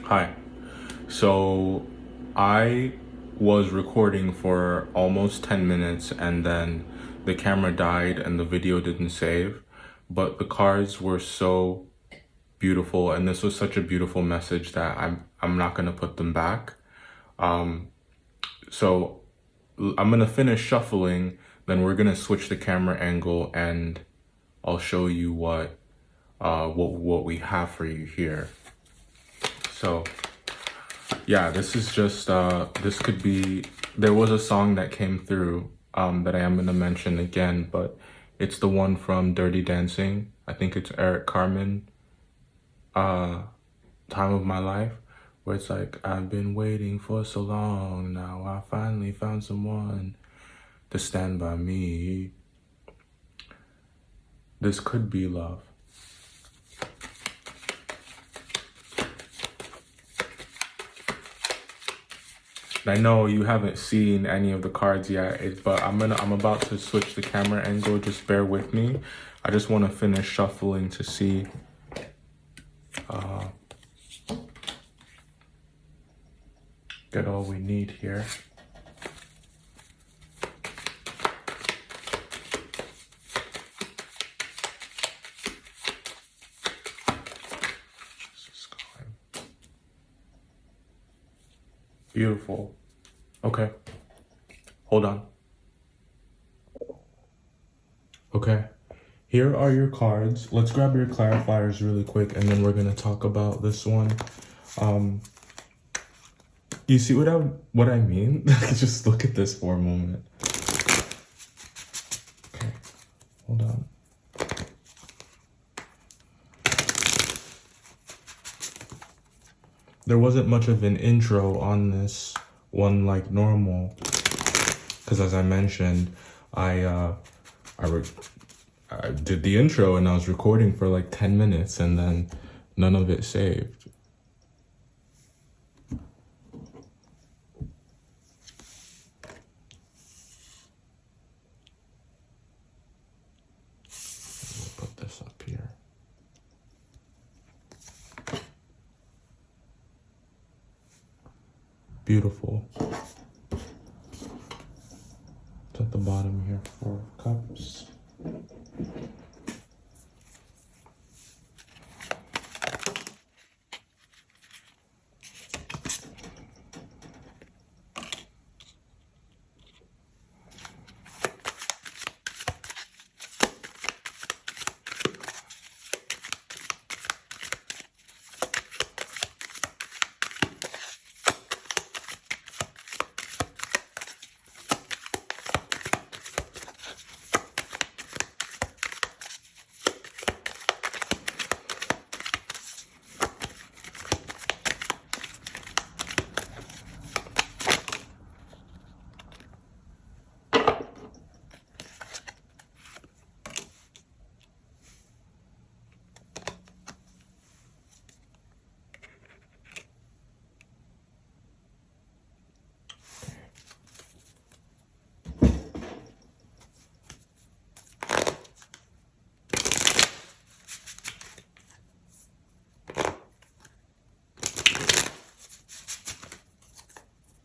Hi. So I was recording for almost 10 minutes and then the camera died and the video didn't save. But the cards were so beautiful and this was such a beautiful message that I'm not gonna put them back. So I'm gonna finish shuffling, then we're gonna switch the camera angle and I'll show you what we have for you here. So yeah, this is just this could be, there was a song that came through that I am gonna mention again, but it's the one from Dirty Dancing. I think it's Eric Carmen, Time of My Life, where it's like, I've been waiting for so long, now I finally found someone to stand by me. This could be love. I know you haven't seen any of the cards yet, but I'm about to switch the camera angle. Just bear with me. I just want to finish shuffling to see. Get all we need here. Beautiful. Okay. Hold on. Okay. Here are your cards. Let's grab your clarifiers really quick and then we're going to talk about this one. You see what I mean? Just look at this for a moment. Okay. Hold on. There wasn't much of an intro on this one like normal, because as I mentioned, I did the intro and I was recording for like 10 minutes and then none of it saved. We'll put this up here. Beautiful. It's at the bottom here, 4 of Cups.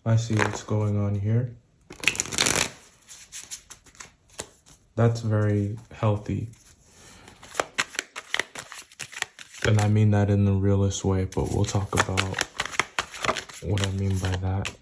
I see what's going on here. That's very healthy. And I mean that in the realest way, but we'll talk about what I mean by that.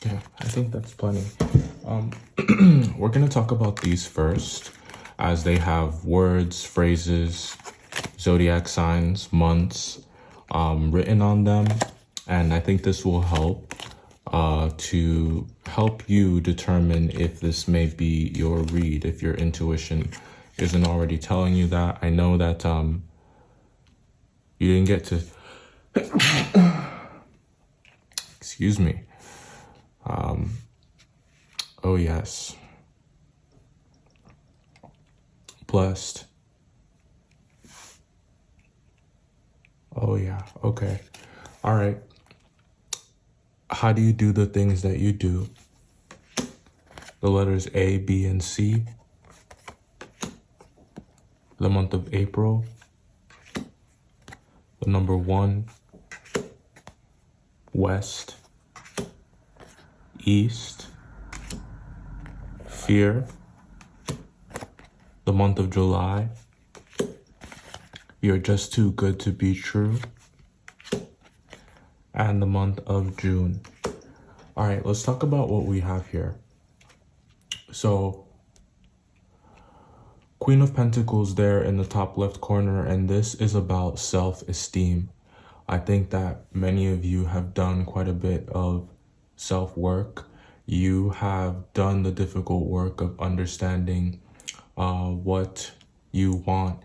Yeah, I think that's plenty. We're going to talk about these first, as they have words, phrases, zodiac signs, months written on them. And I think this will help to help you determine if this may be your read, if your intuition isn't already telling you that. I know that you didn't get to, excuse me. Oh yes. Blessed. Oh yeah, okay. All right. How do you do the things that you do? The letters A, B, and C. The month of April. The number 1. West. East. Fear. The month of July. You're just too good to be true. And the month of June. All right, let's talk about what we have here. So, Queen of Pentacles there in the top left corner, and this is about self-esteem. I think that many of you have done quite a bit of self-work. You have done the difficult work of understanding what you want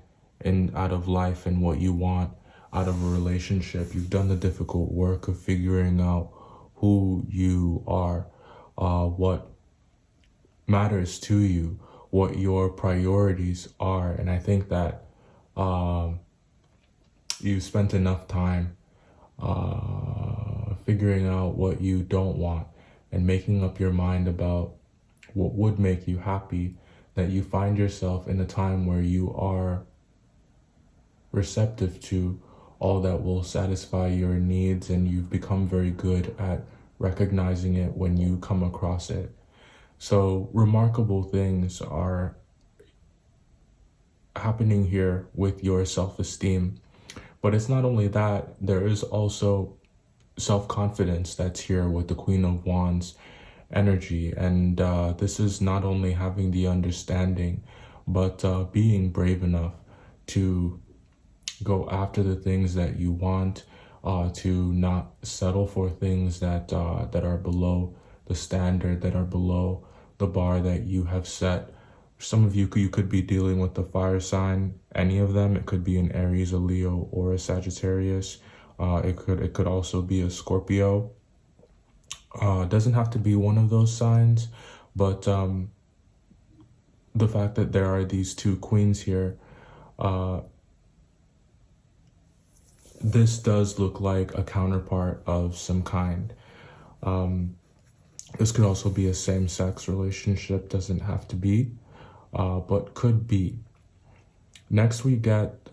out of life and what you want out of a relationship. You've done the difficult work of figuring out who you are, what matters to you, what your priorities are. And I think that you spent enough time figuring out what you don't want and making up your mind about what would make you happy, that you find yourself in a time where you are receptive to all that will satisfy your needs, and you've become very good at recognizing it when you come across it. So remarkable things are happening here with your self-esteem. But it's not only that, there is also self-confidence that's here with the Queen of Wands energy. And this is not only having the understanding, but being brave enough to go after the things that you want, to not settle for things that are below the standard, that are below the bar that you have set. Some of you could be dealing with the fire sign, any of them. It could be an Aries, a Leo, or a Sagittarius. It could also be a Scorpio. It doesn't have to be one of those signs, but the fact that there are these two queens here, this does look like a counterpart of some kind. This could also be a same-sex relationship, doesn't have to be, but could be. Next we get,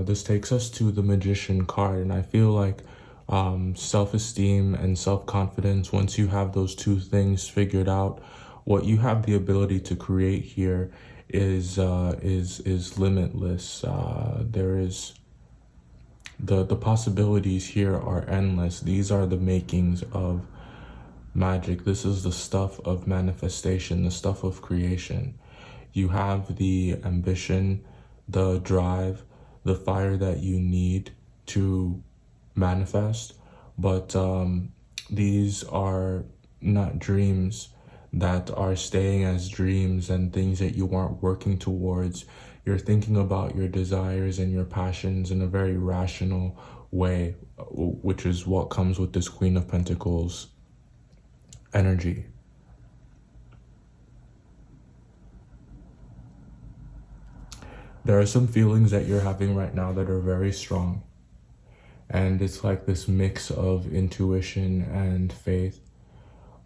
this takes us to the Magician card, and I feel like self-esteem and self-confidence, once you have those two things figured out, what you have the ability to create here is limitless. There is the possibilities here are endless. These are the makings of magic. This is the stuff of manifestation, the stuff of creation. You have the ambition, the drive, the fire that you need to manifest, but these are not dreams that are staying as dreams and things that you aren't working towards. You're thinking about your desires and your passions in a very rational way, which is what comes with this Queen of Pentacles energy. There are some feelings that you're having right now that are very strong. And it's like this mix of intuition and faith.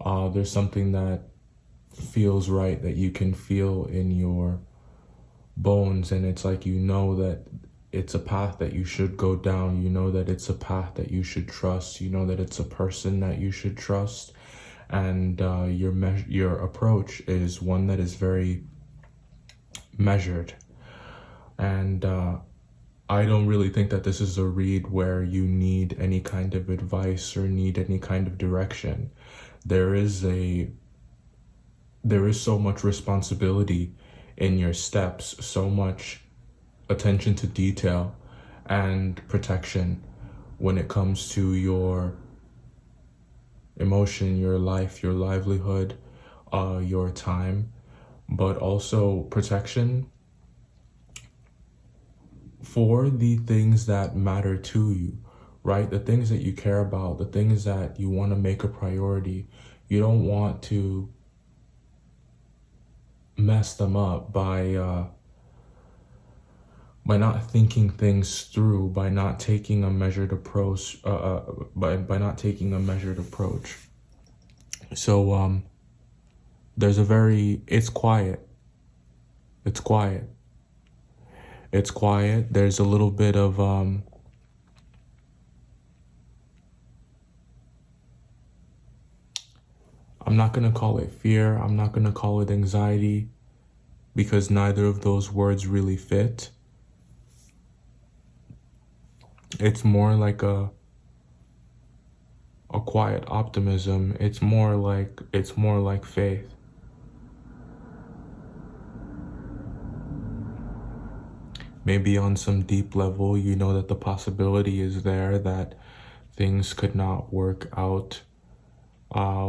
There's something that feels right that you can feel in your bones. And it's like, you know that it's a path that you should go down. You know that it's a path that you should trust. You know that it's a person that you should trust. And your approach is one that is very measured. And I don't really think that this is a read where you need any kind of advice or need any kind of direction. There is a there is so much responsibility in your steps, so much attention to detail and protection when it comes to your emotion, your life, your livelihood, your time, but also protection for the things that matter to you, right? The things that you care about, the things that you want to make a priority. You don't want to mess them up by not thinking things through, by not taking a measured approach, by not taking a measured approach. So there's a very it's quiet. It's quiet. It's quiet. There's a little bit of I'm not gonna call it fear. I'm not gonna call it anxiety because neither of those words really fit. It's more like a quiet optimism. It's more like faith. Maybe on some deep level, you know that the possibility is there that things could not work out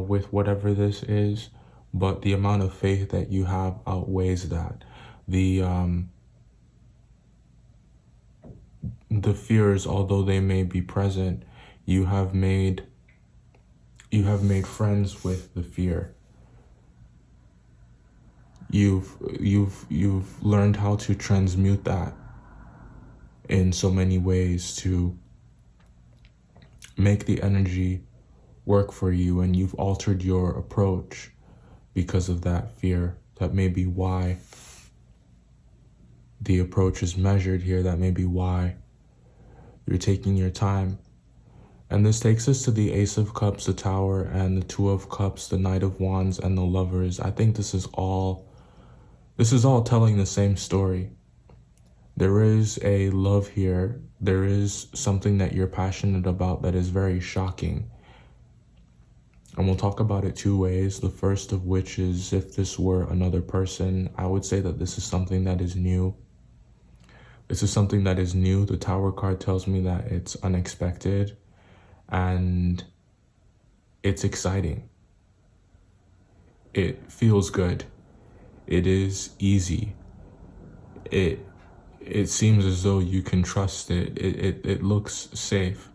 with whatever this is, but the amount of faith that you have outweighs that. The fears, although they may be present, you have made friends with the fear. You've learned how to transmute that in so many ways to make the energy work for you, and you've altered your approach because of that fear. That may be why the approach is measured here. That may be why you're taking your time. And this takes us to the Ace of Cups, the Tower, and the Two of Cups, the Knight of Wands, and the Lovers. I think this is all telling the same story. There is a love here. There is something that you're passionate about that is very shocking. And we'll talk about it two ways. The first of which is if this were another person, I would say that this is something that is new. This is something that is new. The Tower card tells me that it's unexpected and it's exciting. It feels good. It is easy. It seems as though you can trust it. It looks safe.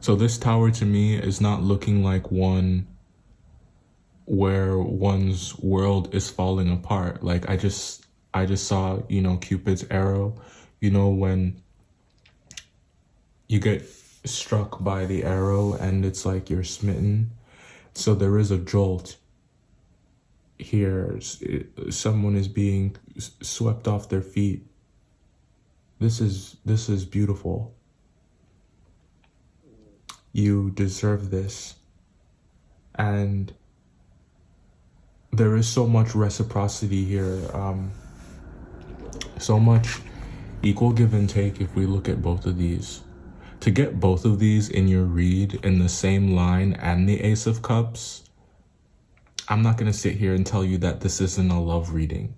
So this tower to me is not looking like one where one's world is falling apart. Like I just saw, Cupid's arrow, when you get struck by the arrow and it's like you're smitten. So there is a jolt here. Someone is being swept off their feet. This is beautiful. You deserve this. And there is so much reciprocity here. So much equal give and take if we look at both of these. To get both of these in your read in the same line and the Ace of Cups, I'm not going to sit here and tell you that this isn't a love reading.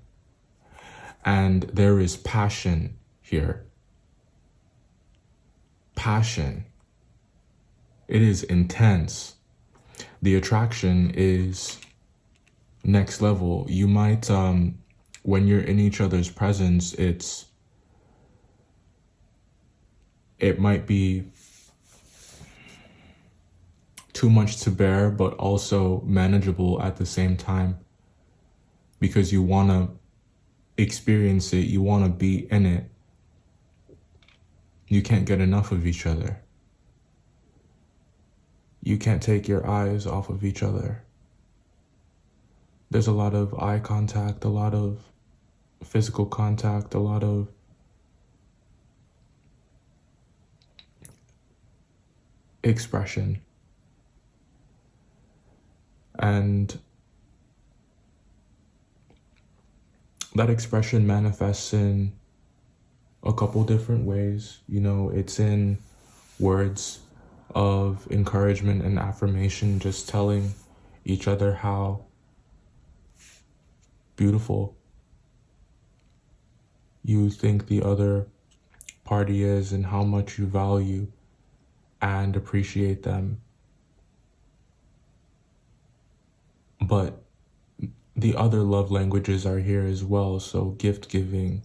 And there is passion here. Passion. It is intense. The attraction is next level. You might, when you're in each other's presence, it might be too much to bear, but also manageable at the same time, because you want to experience it. You want to be in it. You can't get enough of each other. You can't take your eyes off of each other. There's a lot of eye contact, a lot of physical contact, a lot of expression. And that expression manifests in a couple different ways. It's in words of encouragement and affirmation, just telling each other how beautiful you think the other party is and how much you value and appreciate them. But the other love languages are here as well. So gift giving,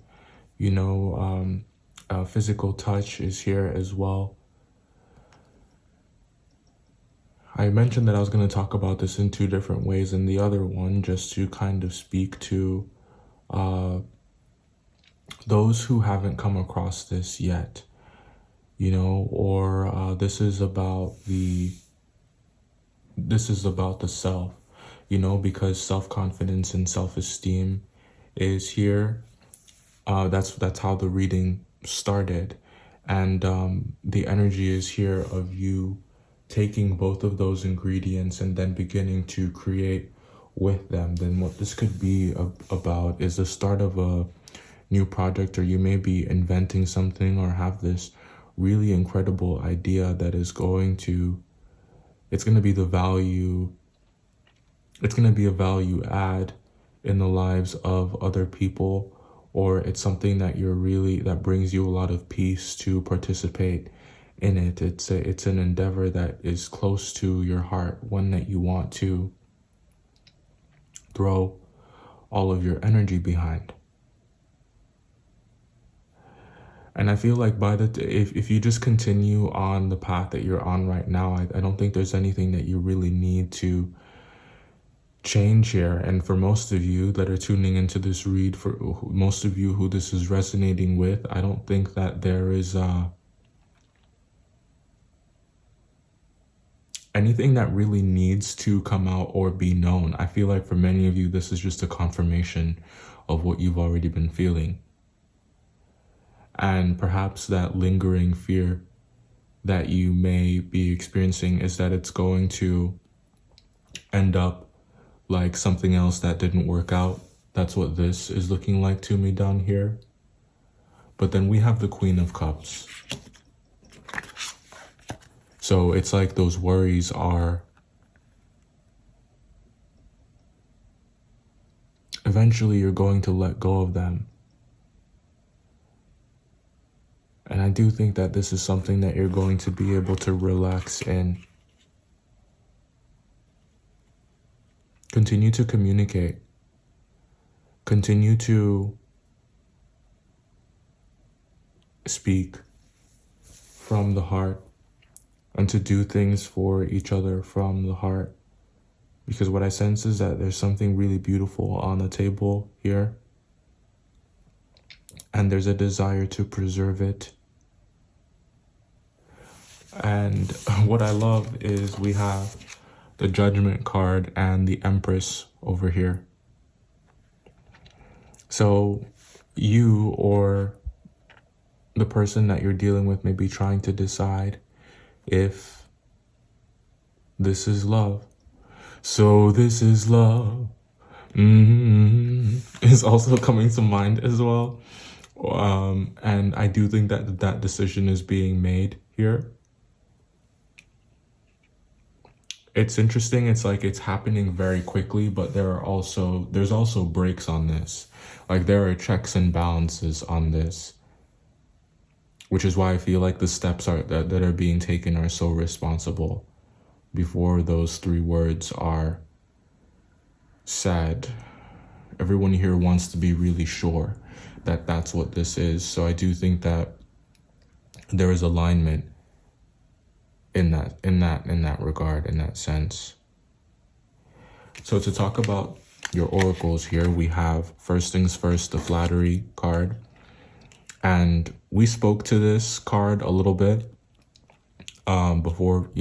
physical touch is here as well. I mentioned that I was going to talk about this in two different ways, and the other one just to kind of speak to those who haven't come across this yet, or this is about the self, because self-confidence and self-esteem is here. That's how the reading started, and the energy is here of you taking both of those ingredients and then beginning to create with them. Then what this could be about is the start of a new project, or you may be inventing something or have this really incredible idea that is going to be a value add in the lives of other people, or it's something that that brings you a lot of peace to participate in it. It's an endeavor that is close to your heart, one that you want to throw all of your energy behind. And I feel like if you just continue on the path that you're on right now, I don't think there's anything that you really need to change here. And for most of you that are tuning into this read, for most of you who this is resonating with, I don't think that there is anything that really needs to come out or be known. I feel like for many of you, this is just a confirmation of what you've already been feeling. And perhaps that lingering fear that you may be experiencing is that it's going to end up like something else that didn't work out. That's what this is looking like to me down here. But then we have the Queen of Cups. So it's like those worries are eventually you're going to let go of them. And I do think that this is something that you're going to be able to relax in. Continue to communicate. Continue to speak from the heart and to do things for each other from the heart. Because what I sense is that there's something really beautiful on the table here. And there's a desire to preserve it. And what I love is we have the Judgment card and the Empress over here. So you or the person that you're dealing with may be trying to decide if this is love. So this is love. Is also coming to mind as well. And I do think that decision is being made here. It's interesting. It's like it's happening very quickly, but there's also breaks on this. Like there are checks and balances on this, which is why I feel like the steps that are being taken are so responsible before those 3 words are said. Everyone here wants to be really sure that that's what this is. So I do think that there is alignment in that regard, in that sense. So to talk about your oracles here, we have first things first, the Flattery card. And we spoke to this card a little bit before,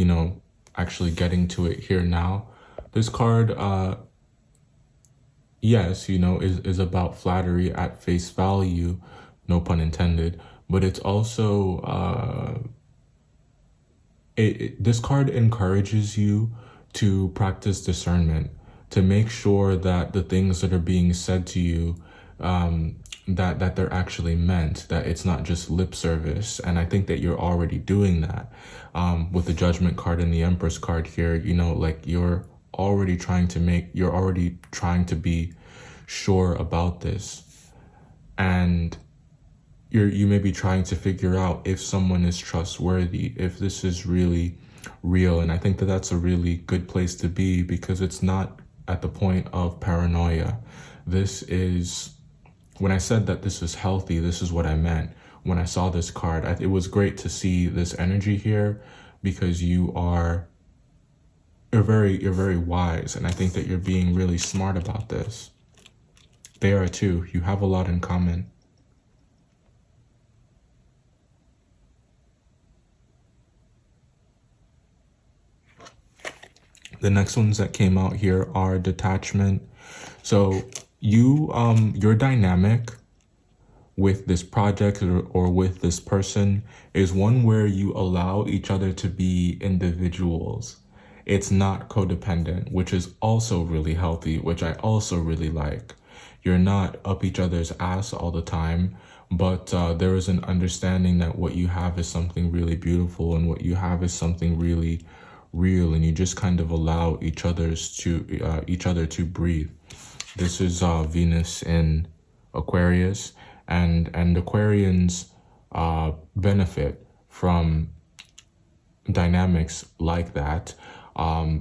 actually getting to it here now. This card, yes, is about flattery at face value, no pun intended, but it's also, this card encourages you to practice discernment, to make sure that the things that are being said to you, that they're actually meant, that it's not just lip service. And I think that you're already doing that with the Judgment card and the Empress card here. Like you're already trying to be sure about this. And you may be trying to figure out if someone is trustworthy, if this is really real. And I think that that's a really good place to be, because it's not at the point of paranoia. This is, when I said that this is healthy, this is what I meant. When I saw this card, it was great to see this energy here, because you're very wise. And I think that you're being really smart about this. They are too. You have a lot in common. The next ones that came out here are detachment. So your dynamic with this project or with this person is one where you allow each other to be individuals. It's not codependent, which is also really healthy, which I also really like. You're not up each other's ass all the time, but there is an understanding that what you have is something really beautiful, and what you have is something really real, and you just kind of allow each other to breathe. This is Venus in Aquarius, and Aquarians benefit from dynamics like that.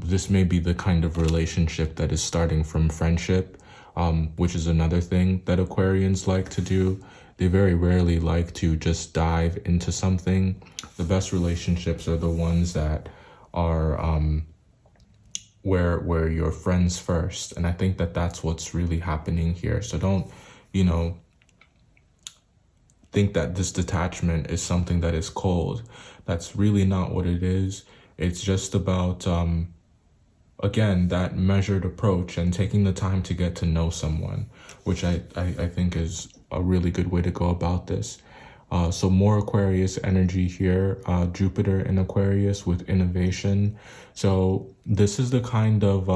This may be the kind of relationship that is starting from friendship, which is another thing that Aquarians like to do. They very rarely like to just dive into something. The best relationships are the ones that are where you're friends first. And I think that that's what's really happening here. So don't, think that this detachment is something that is cold. That's really not what it is. It's just about, again, that measured approach and taking the time to get to know someone, which I think is a really good way to go about this. So more Aquarius energy here, Jupiter in Aquarius with innovation. So this is the kind of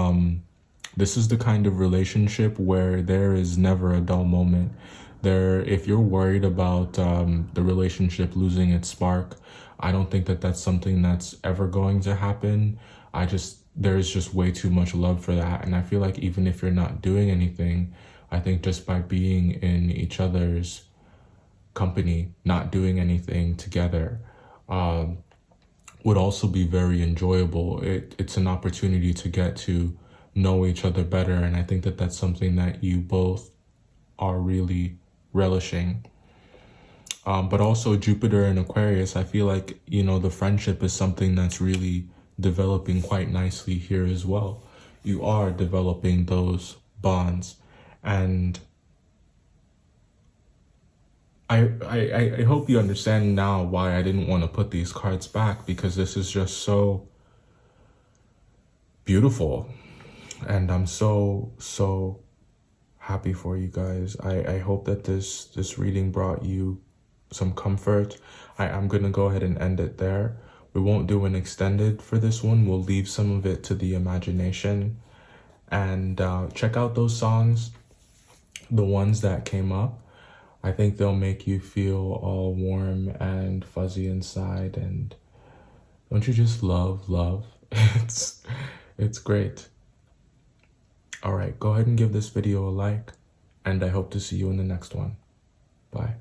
relationship where there is never a dull moment. If you're worried about the relationship losing its spark, I don't think that that's something that's ever going to happen. There's just way too much love for that. And I feel like even if you're not doing anything, I think just by being in each other's company, not doing anything together, would also be very enjoyable. It's an opportunity to get to know each other better. And I think that that's something that you both are really relishing. But also Jupiter and Aquarius, I feel like, the friendship is something that's really developing quite nicely here as well. You are developing those bonds. And I hope you understand now why I didn't want to put these cards back, because this is just so beautiful. And I'm so happy for you guys. I hope that this reading brought you some comfort. I'm going to go ahead and end it there. We won't do an extended for this one. We'll leave some of it to the imagination. And check out those songs, the ones that came up. I think they'll make you feel all warm and fuzzy inside. And don't you just love? It's great. All right, go ahead and give this video a like, and I hope to see you in the next one. Bye.